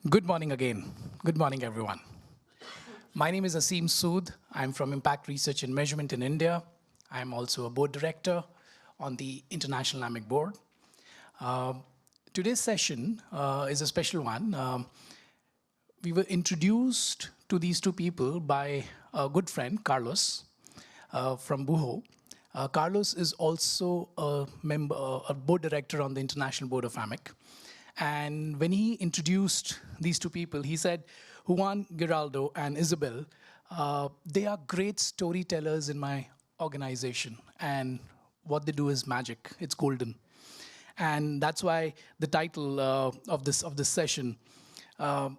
Good morning again. Good morning, everyone. My name is Aseem Sood. I'm from Impact Research and Measurement in India. I'm also a board director on the International AMEC board. Today's session is a special one. We were introduced to these two people by a good friend, Carlos, from buho. Carlos is also a member, a board director on the International Board of AMEC. And when he introduced these two people, he said, Juan, Giraldo, and Isabel, they are great storytellers in my organization. And what they do is magic. It's golden. And that's why the title of this session. I'm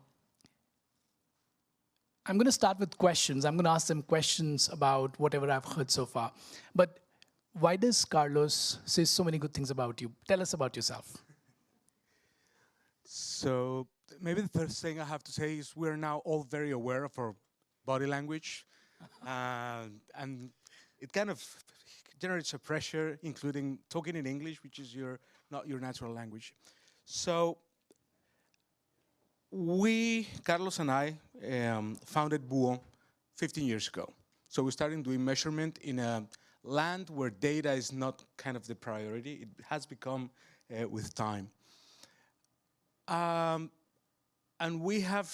going to start with questions. I'm going to ask them questions about whatever I've heard so far. But why does Carlos say so many good things about you? Tell us about yourself. So maybe the first thing I have to say is we're now all very aware of our body language. And it kind of generates a pressure, including talking in English, which is not your natural language. So Carlos and I, founded buho 15 years ago. So we started doing measurement in a land where data is not kind of the priority. It has become with time. And we have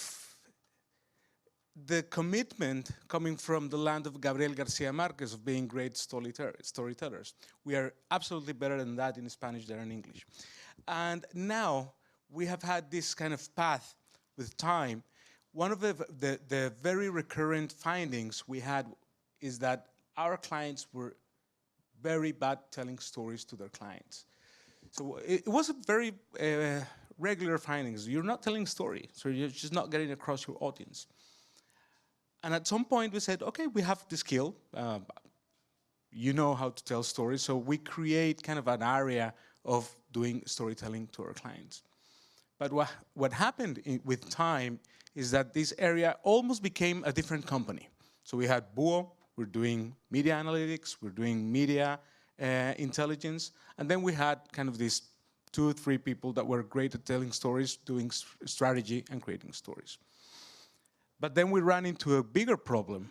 the commitment coming from the land of Gabriel Garcia Marquez of being great storytellers. We are absolutely better than that in Spanish than in English. And now we have had this kind of path with time. One of the very recurrent findings we had is that our clients were very bad telling stories to their clients. So it was a very regular findings. You're not telling a story, so you're just not getting across your audience. And at some point we said, okay, we have the skill. You know how to tell stories, so we create kind of an area of doing storytelling to our clients. But what happened with time is that this area almost became a different company. So we had buho, we're doing media analytics, we're doing media intelligence, and then we had kind of these 2 or 3 people that were great at telling stories, doing strategy and creating stories. But then we ran into a bigger problem.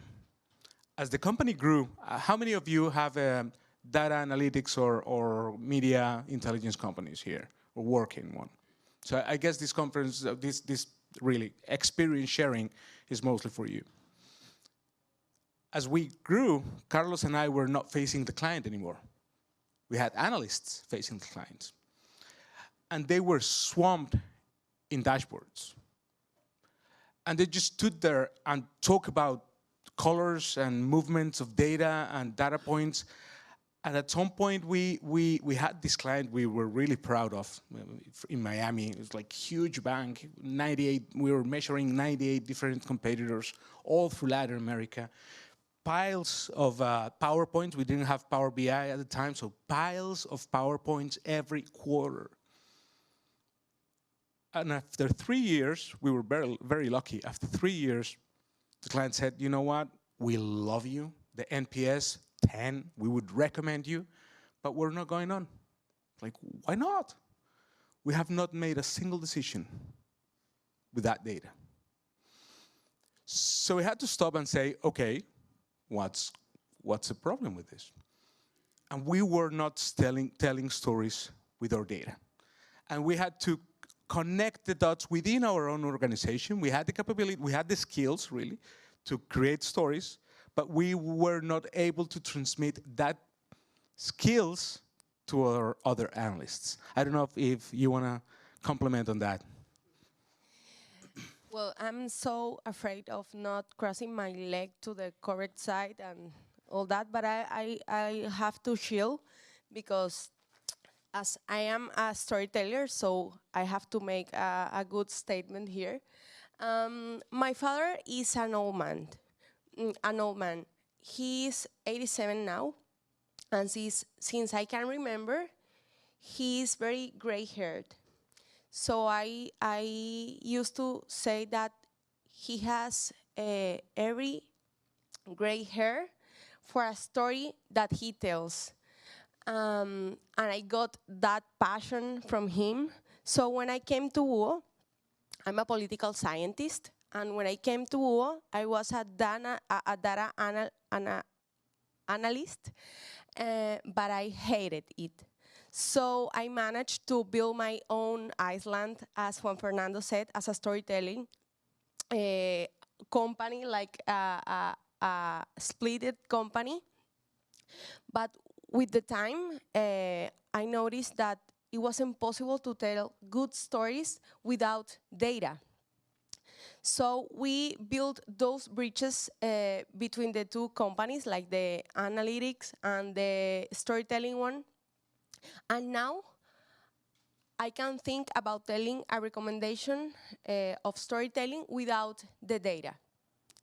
As the company grew, how many of you have data analytics or media intelligence companies here or work in one? So I guess this conference, this really experience sharing is mostly for you. As we grew, Carlos and I were not facing the client anymore. We had analysts facing the clients. And they were swamped in dashboards. And they just stood there and talked about colors and movements of data and data points. And at some point, we had this client we were really proud of in Miami. It was like huge bank, 98. We were measuring 98 different competitors all through Latin America. Piles of PowerPoints. We didn't have Power BI at the time, so piles of PowerPoints every quarter. And after 3 years, we were very, very lucky. After 3 years, the client said, you know what? We love you. The NPS, 10. We would recommend you, but we're not going on. Like, why not? We have not made a single decision with that data. So we had to stop and say, okay, what's the problem with this? And we were not telling stories with our data. And we had to connect the dots within our own organization. We had the capability, we had the skills, really, to create stories, but we were not able to transmit that skills to our other analysts. I don't know if you want to comment on that. Well, I'm so afraid of not crossing my leg to the correct side and all that, but I have to chill because as I am a storyteller, so I have to make a good statement here. My father is an old man. He's 87 now, and since I can remember, he's very gray-haired. So I used to say that he has every gray hair for a story that he tells. And I got that passion from him. So when I came to buho, I'm a political scientist, and when I came to buho, I was a data analyst, but I hated it. So I managed to build my own island, as Juan Fernando said, as a storytelling company, like a splitted company. But with the time, I noticed that it was impossible to tell good stories without data. So we built those bridges between the two companies, like the analytics and the storytelling one. And now I can think about telling a recommendation of storytelling without the data.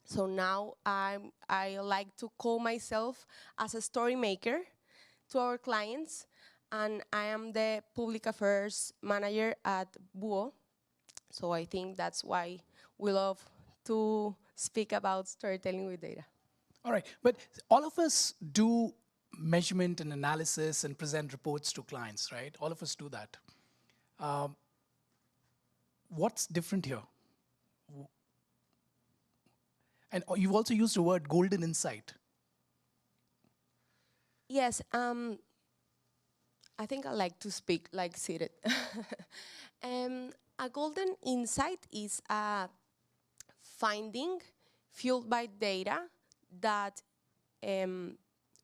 So now I like to call myself as a story maker to our clients, and I am the public affairs manager at buho. So I think that's why we love to speak about storytelling with data. All right, but all of us do measurement and analysis and present reports to clients, right? All of us do that. What's different here? And you've also used the word golden insight. Yes, I think I like to speak like seated. A golden insight is a finding fueled by data that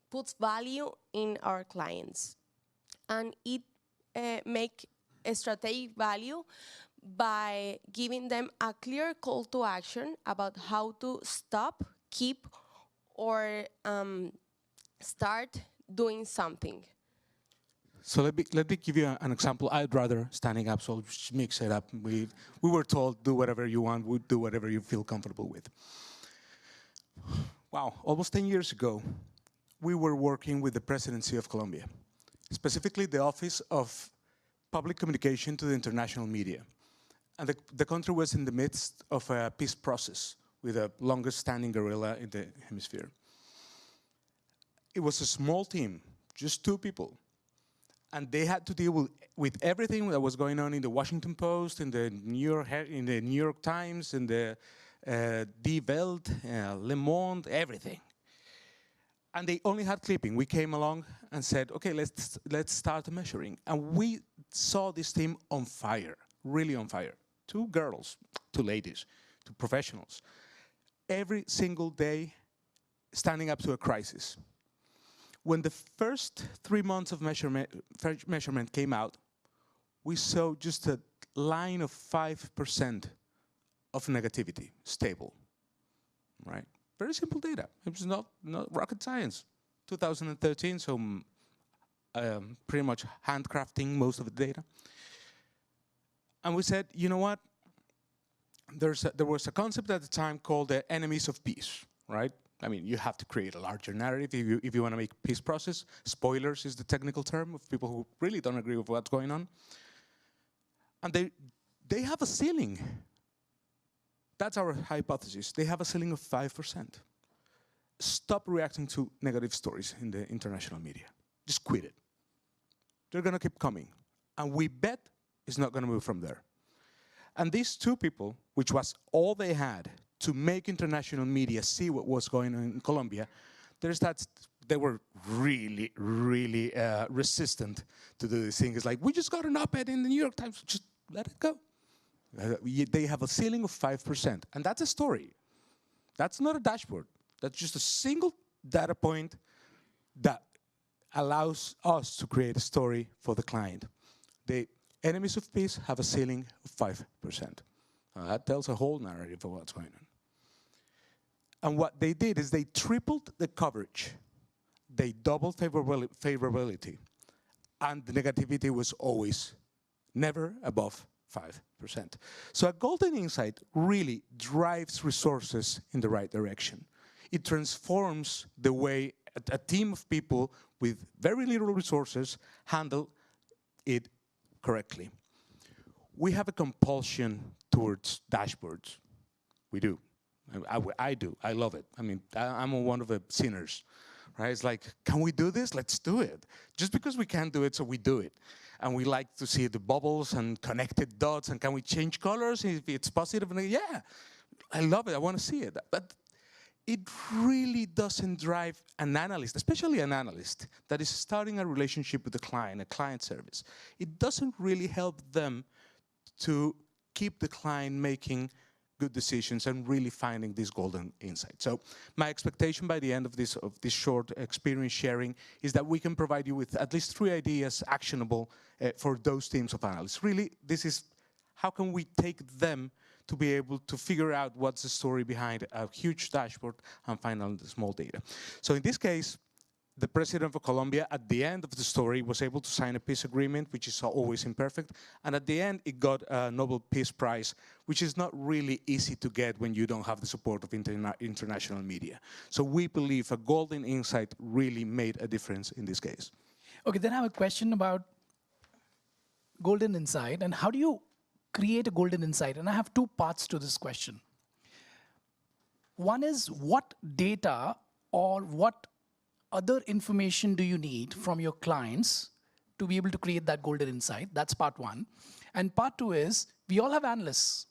puts value in our clients. And it make a strategic value by giving them a clear call to action about how to stop, keep, or start doing something. So let me give you an example. I'd rather standing up, so just mix it up. We were told, do whatever you want, we do whatever you feel comfortable with. Wow, almost 10 years ago, we were working with the presidency of Colombia, specifically the Office of Public Communication to the International Media. And the country was in the midst of a peace process with the longest standing guerrilla in the hemisphere. It was a small team, just 2 people. And they had to deal with everything that was going on in the Washington Post, in the New York Times, in the Die Welt, Le Monde, everything. And they only had clipping. We came along and said, okay, let's start measuring. And we saw this team on fire, really on fire. 2 girls, 2 ladies, 2 professionals. Every single day, standing up to a crisis. When the first 3 months of measurement came out, we saw just a line of 5% of negativity, stable, right? Very simple data. It was not rocket science. 2013, so pretty much handcrafting most of the data. And we said, you know what? There was a concept at the time called the enemies of peace, right? I mean, you have to create a larger narrative if you want to make peace process. Spoilers is the technical term of people who really don't agree with what's going on. And they have a ceiling. That's our hypothesis. They have a ceiling of 5%. Stop reacting to negative stories in the international media. Just quit it. They're going to keep coming. And we bet it's not going to move from there. And these 2 people, which was all they had to make international media see what was going on in Colombia, they were really, really resistant to do this thing. It's like, we just got an op-ed in the New York Times, just let it go. They have a ceiling of 5%, and that's a story. That's not a dashboard. That's just a single data point that allows us to create a story for the client. The enemies of peace have a ceiling of 5%. That tells a whole narrative of what's going on. And what they did is they tripled the coverage. They doubled favorability. And the negativity was always never above 5%. So a golden insight really drives resources in the right direction. It transforms the way a team of people with very little resources handle it correctly. We have a compulsion towards dashboards. We do. I do. I love it. I mean, I'm one of the sinners, right? It's like, can we do this? Let's do it. Just because we can't do it, so we do it. and we like to see the bubbles and connected dots, and can we change colors if it's positive? And yeah, I love it, I want to see it. But it really doesn't drive an analyst, especially an analyst that is starting a relationship with a client service. It doesn't really help them to keep the client making good decisions and really finding this golden insight. So my expectation by the end of this short experience sharing is that we can provide you with at least 3 ideas actionable for those teams of analysts. Really, this is how can we take them to be able to figure out what's the story behind a huge dashboard and find out the small data. So in this case, the president of Colombia, at the end of the story, was able to sign a peace agreement, which is always imperfect. And at the end, it got a Nobel Peace Prize, which is not really easy to get when you don't have the support of international media. So we believe a golden insight really made a difference in this case. Okay, then I have a question about golden insight, and how do you create a golden insight? And I have 2 parts to this question. One is, what data or what other information do you need from your clients to be able to create that golden insight? That's part 1. And part 2 is, we all have analysts.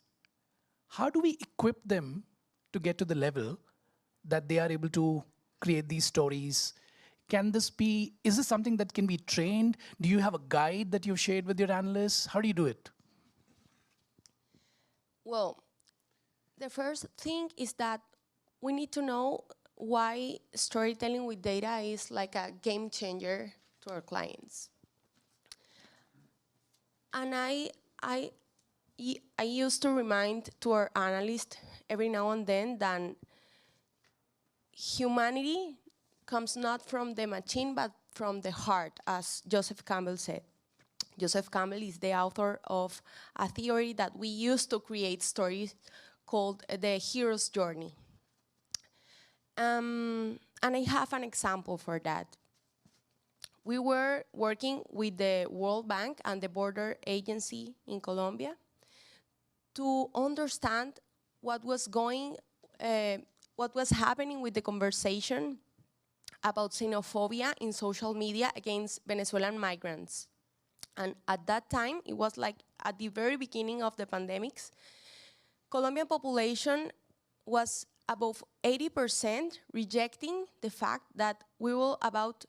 How do we equip them to get to the level that they are able to create these stories? Can this be, is this something that can be trained? Do you have a guide that you've shared with your analysts? How do you do it? Well, the first thing is that we need to know why storytelling with data is like a game changer to our clients. And I used to remind to our analysts every now and then that humanity comes not from the machine, but from the heart, as Joseph Campbell said. Joseph Campbell is the author of a theory that we use to create stories called the hero's journey. And I have an example for that. We were working with the World Bank and the Border Agency in Colombia to understand what was happening with the conversation about xenophobia in social media against Venezuelan migrants. And at that time, it was like at the very beginning of the pandemics, Colombian population was above 80% rejecting the fact that we were about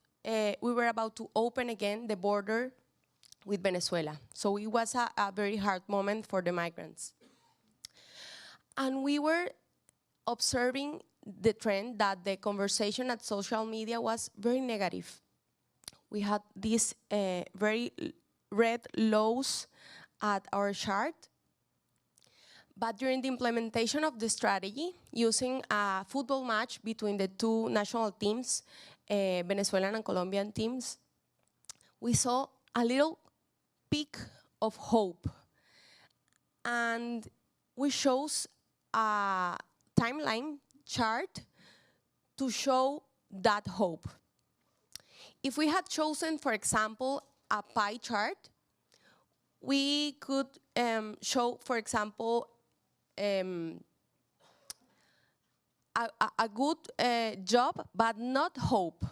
to open again the border with Venezuela. So it was a very hard moment for the migrants. And we were observing the trend that the conversation at social media was very negative. We had these very red lows at our chart. But during the implementation of the strategy, using a football match between the 2 national teams, Venezuelan and Colombian teams, we saw a little peak of hope. And we chose a timeline chart to show that hope. If we had chosen, for example, a pie chart, we could show, for example, a good job, but not hope.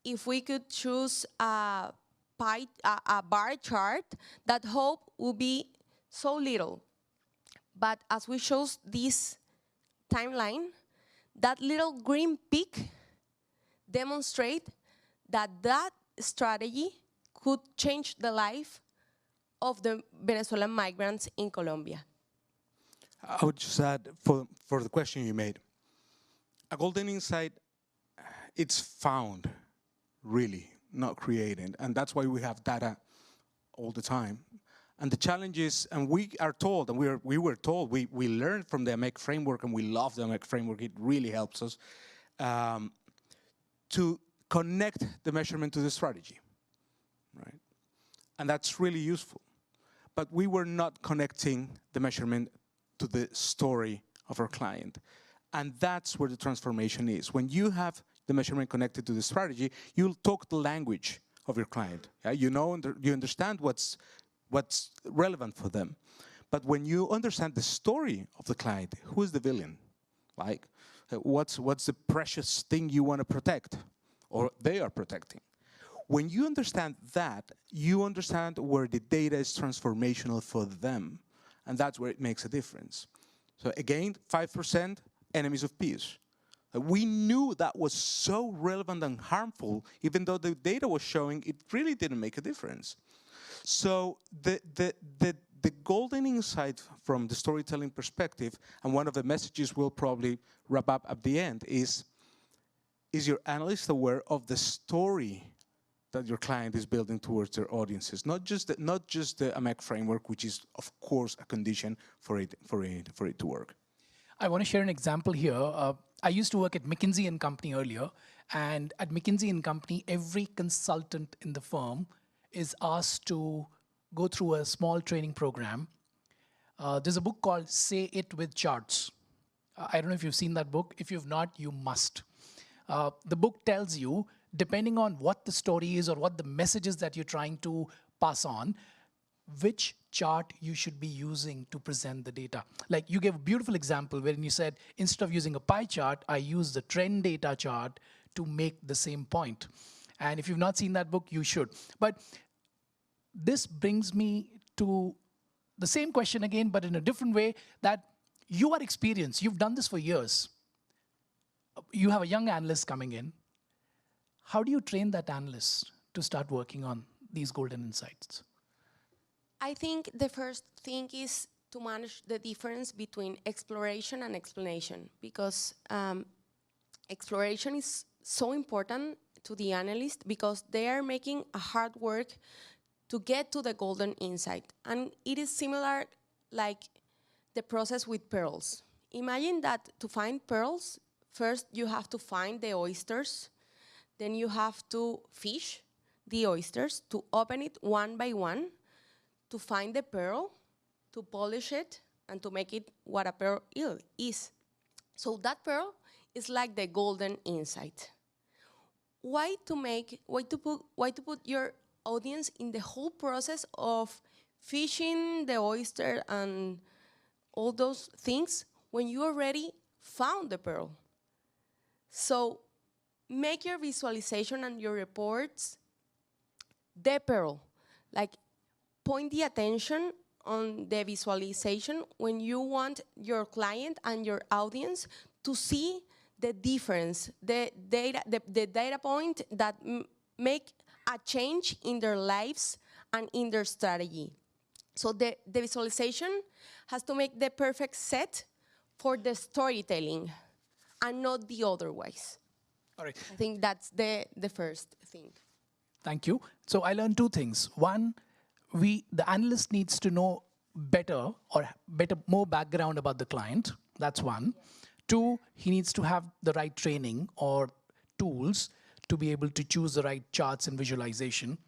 If we could choose a bar chart, that hope would be so little. But as we chose this timeline, that little green peak demonstrate that that strategy could change the life of the Venezuelan migrants in Colombia. I would just add, for the question you made, a golden insight, it's found, really, not created. And that's why we have data all the time. And the challenge is, and we are told, and we were told, we learned from the AMEC framework, and we love the AMEC framework, it really helps us, to connect the measurement to the strategy, right? And that's really useful. But we were not connecting the measurement to the story of our client. And that's where the transformation is. When you have the measurement connected to the strategy, you'll talk the language of your client. Yeah? You know, you understand what's relevant for them. But when you understand the story of the client, who is the villain? Like, what's the precious thing you want to protect, or they are protecting? When you understand that, you understand where the data is transformational for them. And that's where it makes a difference. So again, 5% enemies of peace. We knew that was so relevant and harmful, even though the data was showing it really didn't make a difference. So the golden insight from the storytelling perspective, and one of the messages we'll probably wrap up at the end, is your analyst aware of the story that your client is building towards their audiences, not just the AMEC framework, which is of course a condition for it to work. I want to share an example here. I used to work at McKinsey & Company earlier, and at McKinsey & Company, every consultant in the firm is asked to go through a small training program. There's a book called Say It with Charts. I don't know if you've seen that book. If you've not, you must. The book tells you, depending on what the story is or what the messages that you're trying to pass on, which chart you should be using to present the data. Like you gave a beautiful example wherein you said, instead of using a pie chart, I use the trend data chart to make the same point. And if you've not seen that book, you should. But this brings me to the same question again, but in a different way, that you are experienced. You've done this for years. You have a young analyst coming in. How do you train that analyst to start working on these golden insights? I think the first thing is to manage the difference between exploration and explanation, because exploration is so important to the analyst because they are making a hard work to get to the golden insight. And it is similar like the process with pearls. Imagine that to find pearls, first you have to find the oysters, then you have to fish the oysters, to open it one by one, to find the pearl, to polish it, and to make it what a pearl is. So that pearl is like the golden insight. Why to put your audience in the whole process of fishing the oyster and all those things when you already found the pearl? So make your visualization and your reports the pearl. Like, point the attention on the visualization when you want your client and your audience to see the difference, the data point that make a change in their lives and in their strategy. So the visualization has to make the perfect set for the storytelling and not the otherwise. All right. I think that's the first thing. Thank you. So I learned two things. One, the analyst needs to know better or more background about the client. That's one. Two, he needs to have the right training or tools to be able to choose the right charts and visualization.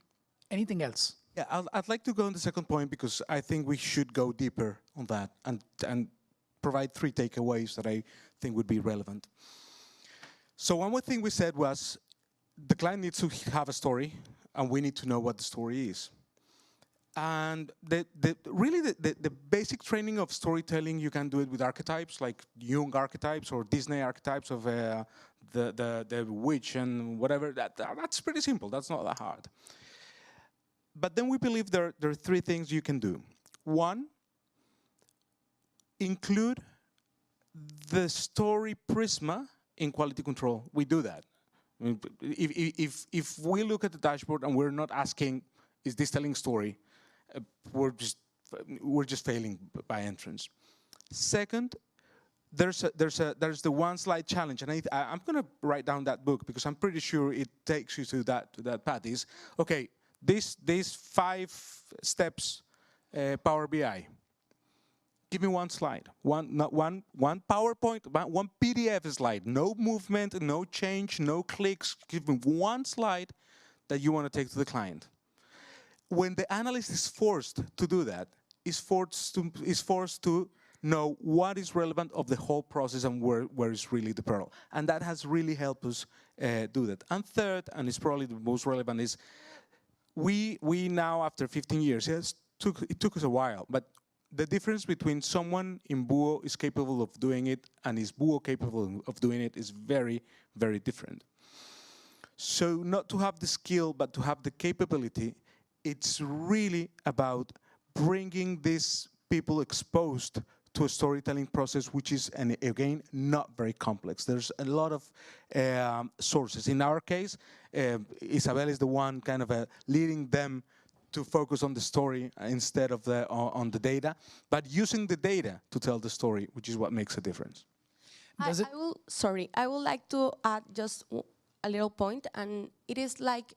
Anything else? Yeah, I'd like to go on the second point because I think we should go deeper on that and provide 3 takeaways that I think would be relevant. So one more thing we said was the client needs to have a story and we need to know what the story is. And really the basic training of storytelling, you can do it with archetypes, like Jung archetypes or Disney archetypes of the witch and whatever. That's pretty simple. That's not that hard. But then we believe there are 3 things you can do. One, include the story prisma in quality control. We do that. I mean, if we look at the dashboard and we're not asking, is this telling story? We're just failing by entrance. Second, there's the one slide challenge, and I'm going to write down that book because I'm pretty sure it takes you to that path. Is okay. These 5 steps, Power BI. Give me one slide, one PowerPoint, one PDF slide. No movement, no change, no clicks. Give me one slide that you want to take to the client. When the analyst is forced to do that, is forced to know what is relevant of the whole process and where is really the pearl. And that has really helped us do that. And third, and it's probably the most relevant, is we now, after 15 years, it took us a while, but the difference between someone in buho is capable of doing it and is buho capable of doing it is very, very different. So not to have the skill, but to have the capability, it's really about bringing these people exposed to a storytelling process, which is, and again, not very complex. There's a lot of sources. In our case, Isabel is the one kind of leading them to focus on the story instead of on the data, but using the data to tell the story, which is what makes a difference. I would like to add just a little point, and it is like,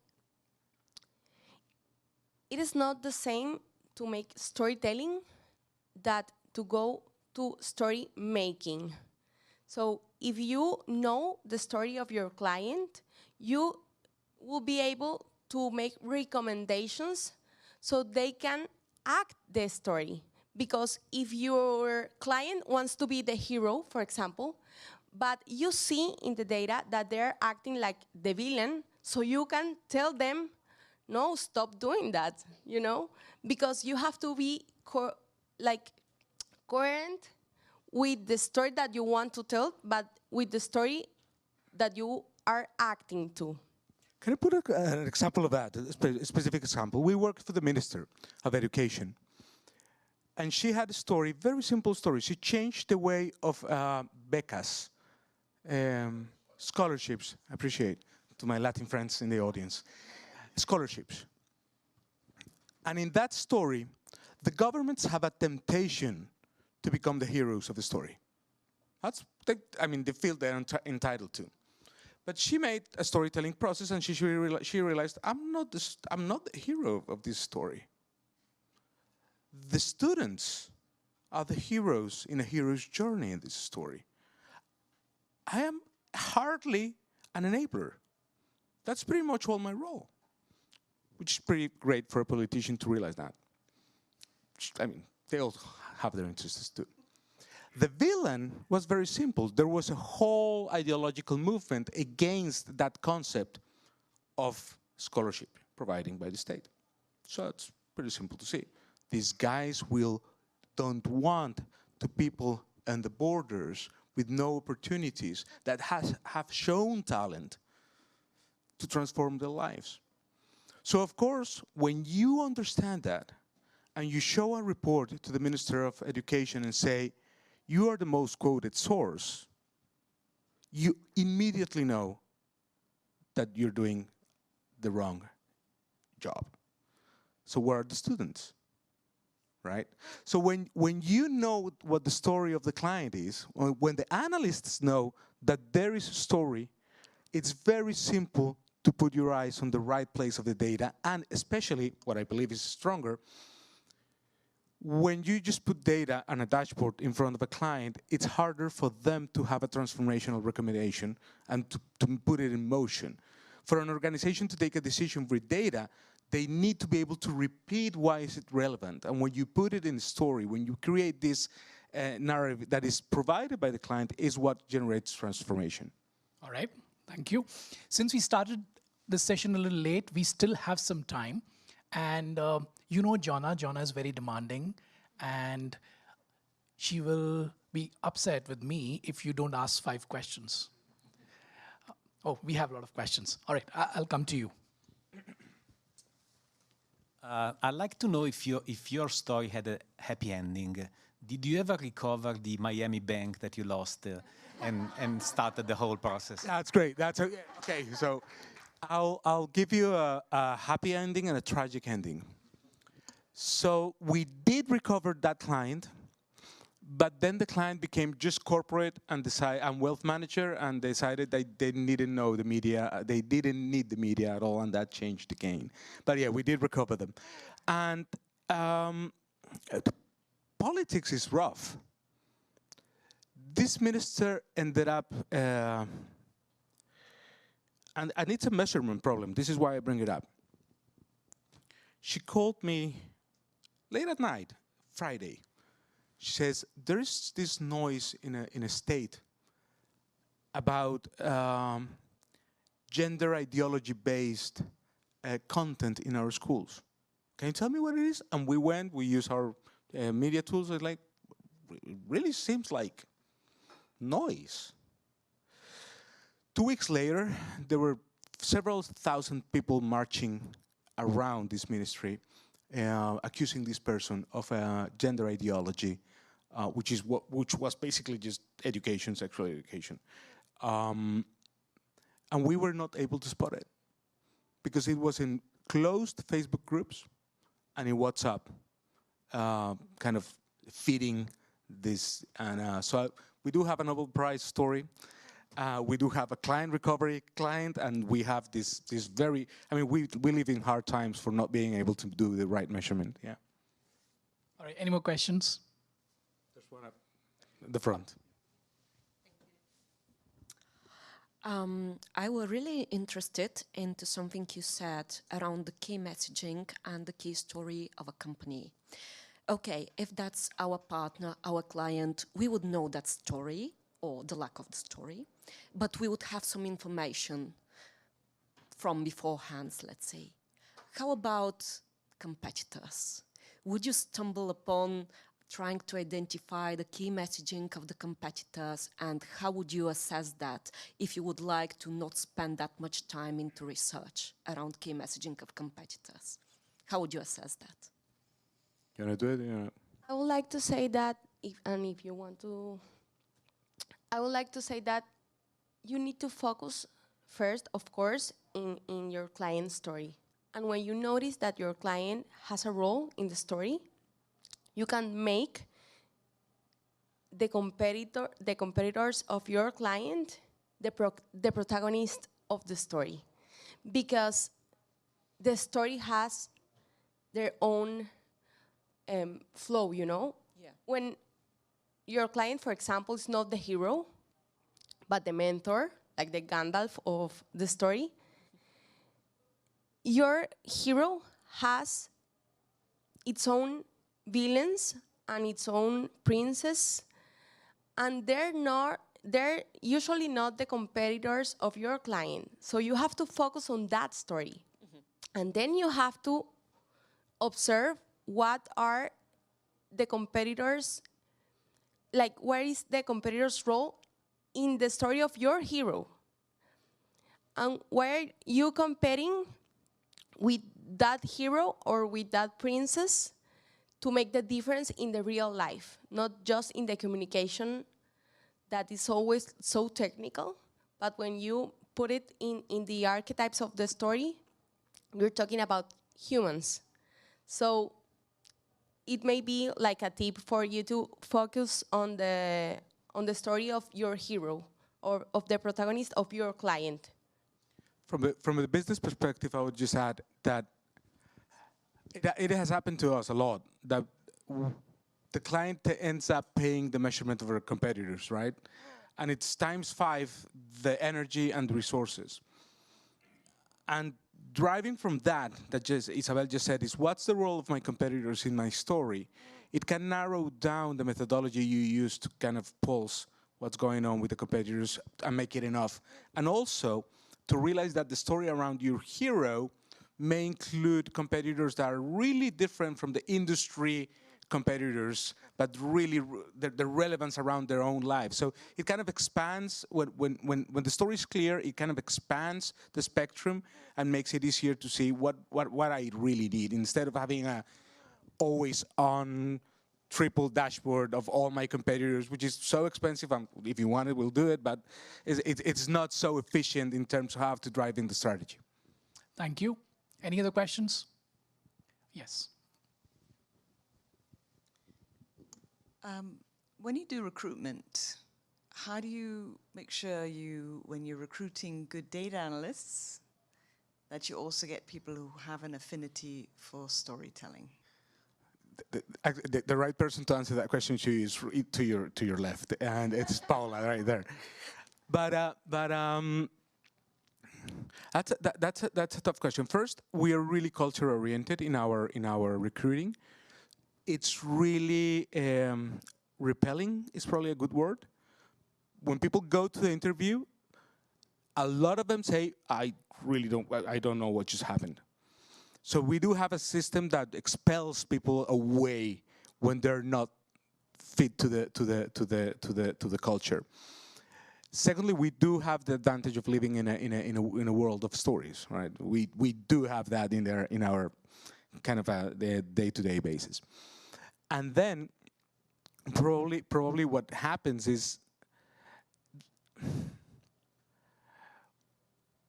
it is not the same to make storytelling that to go to story making. So if you know the story of your client, you will be able to make recommendations so they can act the story. Because if your client wants to be the hero, for example, but you see in the data that they're acting like the villain, so you can tell them, no, stop doing that, you know? Because you have to be coherent with the story that you want to tell, but with the story that you are acting to. Can I put an example of that, a specific example? We worked for the Minister of Education, and she had a story, very simple story. She changed the way of becas, scholarships, I appreciate, to my Latin friends in the audience, scholarships. And in that story, the governments have a temptation to become the heroes of the story. They feel they're entitled to. But she made a storytelling process, and she realized, I'm not the hero of this story. The students are the heroes in a hero's journey in this story. I am hardly an enabler. That's pretty much all my role, which is pretty great for a politician to realize that. They all have their interests too. The villain was very simple. There was a whole ideological movement against that concept of scholarship providing by the state. So it's pretty simple to see. These guys don't want the people and the borders with no opportunities that have shown talent to transform their lives. So of course, when you understand that, and you show a report to the Minister of Education and say, you are the most quoted source, you immediately know that you're doing the wrong job. So where are the students, right? So when you know what the story of the client is, when the analysts know that there is a story, it's very simple to put your eyes on the right place of the data, and especially, what I believe is stronger, when you just put data on a dashboard in front of a client, it's harder for them to have a transformational recommendation and to put it in motion. For an organization to take a decision with data, they need to be able to repeat why is it relevant. And when you put it in a story, when you create this narrative that is provided by the client, is what generates transformation. All right, thank you. Since we started this session a little late, we still have some time. And you know Jonna is very demanding, and she will be upset with me if you don't ask 5 questions. Oh, we have a lot of questions. All right, I'll come to you. I'd like to know if your story had a happy ending. Did you ever recover the Miami bank that you lost and started the whole process? That's great. That's okay. So I'll give you a happy ending and a tragic ending. So we did recover that client, but then the client became just corporate and wealth manager, and decided they didn't need to know the media. They didn't need the media at all, and that changed the game. But yeah, we did recover them. And politics is rough. This minister ended up, and it's a measurement problem. This is why I bring it up. She called me late at night, Friday. She says, there is this noise in a state about gender ideology-based content in our schools. Can you tell me what it is? And we use our media tools. It's like, it really seems like noise. 2 weeks later, there were several thousand people marching around this ministry, accusing this person of a gender ideology, which was basically just education, sexual education. And we were not able to spot it because it was in closed Facebook groups and in WhatsApp, kind of feeding this. And so we do have a Nobel Prize story. We do have a client recovery client, and we have this very, I mean, we live in hard times for not being able to do the right measurement, yeah. All right, any more questions? There's one up the front. I was really interested into something you said around the key messaging and the key story of a company. Okay, if that's our partner, our client, we would know that story or the lack of the story, but we would have some information from beforehand, let's say. How about competitors? Would you stumble upon trying to identify the key messaging of the competitors, and how would you assess that if you would like to not spend that much time into research around key messaging of competitors? How would you assess that? You want to do it? Yeah. I would like to say that, if you want to, I would like to say that you need to focus first, of course, in your client story. And when you notice that your client has a role in the story, you can make the competitors of your client the protagonist of the story, because the story has their own flow, you know? Yeah. When your client, for example, is not the hero, but the mentor, like the Gandalf of the story, your hero has its own villains and its own princess, and they're usually not the competitors of your client. So you have to focus on that story. Mm-hmm. And then you have to observe what are the competitors, like where is the competitor's role in the story of your hero? And where are you competing with that hero or with that princess to make the difference in the real life, not just in the communication that is always so technical, but when you put it in the archetypes of the story, you're talking about humans. So it may be like a tip for you to focus on the story of your hero or of the protagonist of your client. From a business perspective, I would just add that it has happened to us a lot, that the client ends up paying the measurement of our competitors, right? And it's ×5 the energy and the resources. And driving from that Isabel just said, is what's the role of my competitors in my story? It can narrow down the methodology you use to kind of pulse what's going on with the competitors and make it enough. And also to realize that the story around your hero may include competitors that are really different from the industry competitors, but really the relevance around their own lives. So it kind of expands, when the story is clear, it kind of expands the spectrum and makes it easier to see what I really need, instead of having a always on triple dashboard of all my competitors, which is so expensive. If you want it, we'll do it, but it's not so efficient in terms of how to drive in the strategy. Thank you. Any other questions? Yes. When you do recruitment, how do you make sure when you're recruiting good data analysts, that you also get people who have an affinity for storytelling? The right person to answer that question to you is to your left, and it's Paula right there. But that's a tough question. First, we are really culture oriented in our recruiting. It's really repelling is probably a good word. When people go to the interview, a lot of them say, I don't know what just happened. So we do have a system that expels people away when they're not fit to the culture. Secondly, we do have the advantage of living in a world of stories, right? We do have that in our kind of the day-to-day basis. And then probably what happens is,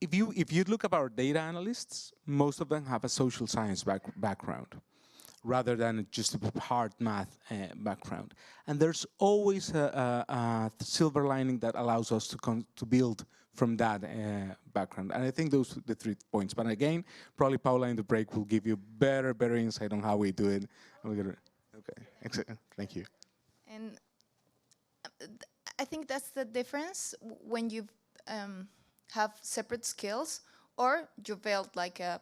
if you look at our data analysts, most of them have a social science background, rather than just a hard math background. And there's always a silver lining that allows us to build from that background. And I think those are the 3 points. But again, probably Paula in the break will give you better insight on how we do it. Okay, excellent. Thank you. And I think that's the difference when you have separate skills, or you build like a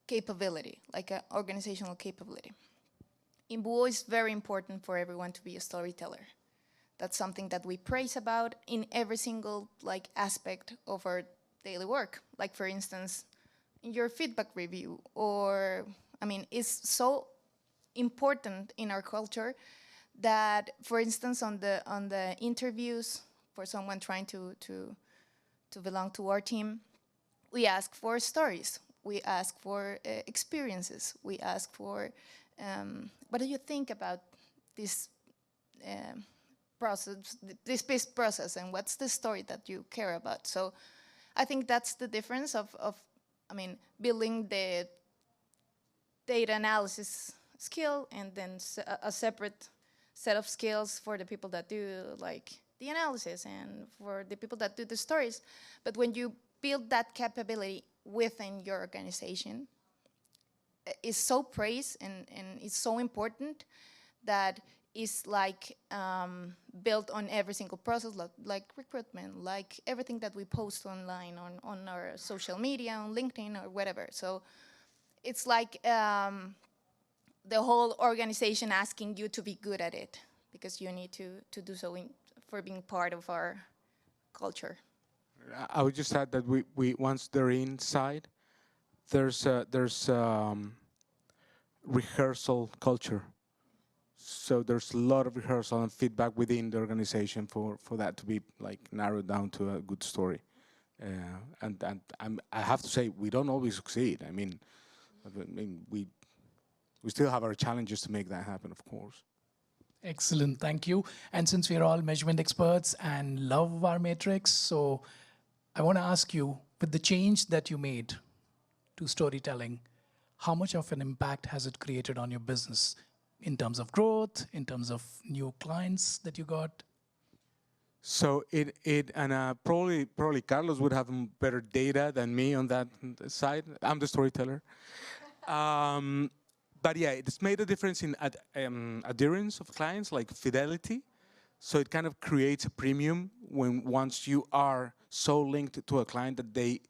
capability, like an organizational capability. In buho, it's very important for everyone to be a storyteller. That's something that we praise about in every single aspect of our daily work. Like, for instance, in your feedback review, or, I mean, it's so important in our culture that, for instance, on the interviews for someone trying to belong to our team, we ask for stories. We ask for experiences. We ask for, what do you think about this process, this process, and what's the story that you care about? So I think that's the difference of I mean, building the data analysis skill and then a separate set of skills for the people that do the analysis and for the people that do the stories. But when you build that capability within your organization, it's so praised and it's so important that it's built on every single process, like recruitment, like everything that we post online on our social media, on LinkedIn or whatever. So it's like the whole organization asking you to be good at it, because you need to do so for being part of our culture. I would just add that we once they're inside, there's rehearsal culture. So there's a lot of rehearsal and feedback within the organization for that to be narrowed down to a good story. And I have to say, we don't always succeed. I mean we still have our challenges to make that happen, of course. Excellent, thank you. And since we're all measurement experts and love our metrics, so I want to ask you, with the change that you made to storytelling, how much of an impact has it created on your business in terms of growth, in terms of new clients that you got? So probably Carlos would have better data than me on that side. I'm the storyteller. But yeah, it's made a difference in adherence of clients, like fidelity. So it kind of creates a premium once you are so linked to a client that they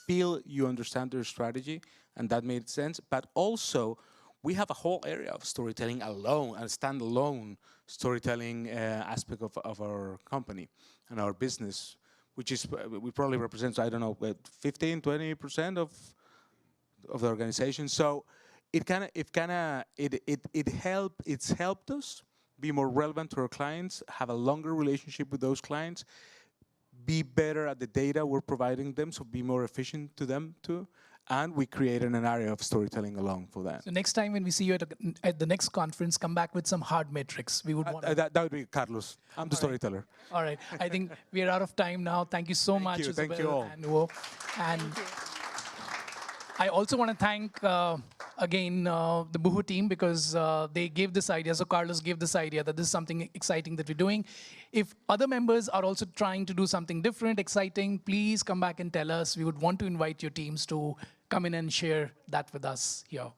feel you understand their strategy, and that made sense. But also, we have a whole area of storytelling alone, a standalone storytelling aspect of our company and our business, which is, we probably represents, I don't know, 15, 20% of the organization. So it's helped us be more relevant to our clients, have a longer relationship with those clients, be better at the data we're providing them, so be more efficient to them too. And we created an area of storytelling along for that. So next time when we see you at the next conference, come back with some hard metrics. We would want that would be Carlos. I'm the storyteller. All right. I think we are out of time now. Thank you so much, Isabel. Thank you all. And Juan. And I also want to thank, again, the buho team, because they gave this idea. So Carlos gave this idea that this is something exciting that we're doing. If other members are also trying to do something different, exciting, please come back and tell us. We would want to invite your teams to come in and share that with us here.